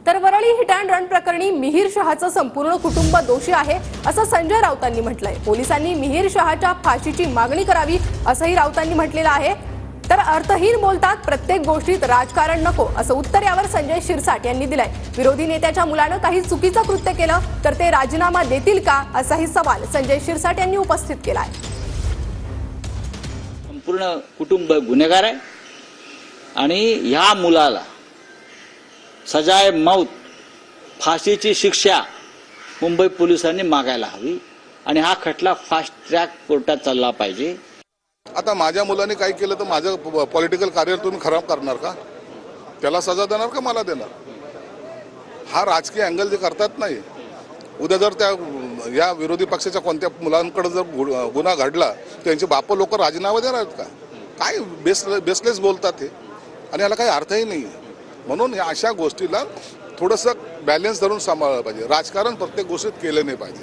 तर Worli hit and run प्रकरणी मिहीर शहाचं संपूर्ण कुटुंब दोषी आहे असं संजय राऊतांनी म्हटलंय। पोलिसांनी मिहीर शहाच्या फाशीची मागणी करावी असंही राऊतांनी म्हटलेलं आहे। तर अर्थहीन बोलतात, प्रत्येक गोष्टीत राजकारण नको असं उत्तर यावर संजय शिरसाट यांनी दिलंय। विरोधी नेत्याच्या मुलानं काही चुकीचं कृत्य केलं तर ते राजीनामा देतील का असाही सवाल संजय शिरसाट यांनी उपस्थित केलाय। संपूर्ण कुटुंब गुन्हेगार आहे आणि ह्या मुलाला सजाए मौत फाशीची शिक्षा मुंबई पोलिसांनी मागायला हवी आणि हा खटला फास्ट ट्रॅक कोर्टात चालला पाहिजे। आता माझ्या मुलाने काय केलं तर माझं पॉलिटिकल करिअर तुम्ही खराब करणार का? त्याला सजा देणार का मला देणार? हा राजकीय अँगल जे करतात नाही। उद्या जर त्या या विरोधी पक्षाच्या कोणत्या मुलांकडे जर गुन्हा घडला त्यांचे बाप लोक राजीनामा देणार आहेत का? काय बेसलेस बोलतात हे आणि याला काही अर्थही नाही। म्हणून या अशा गोष्टीला थोडंसं बॅलन्स धरून सांभाळलं पाहिजे। राजकारण प्रत्येक गोष्टीत केलं नाही पाहिजे।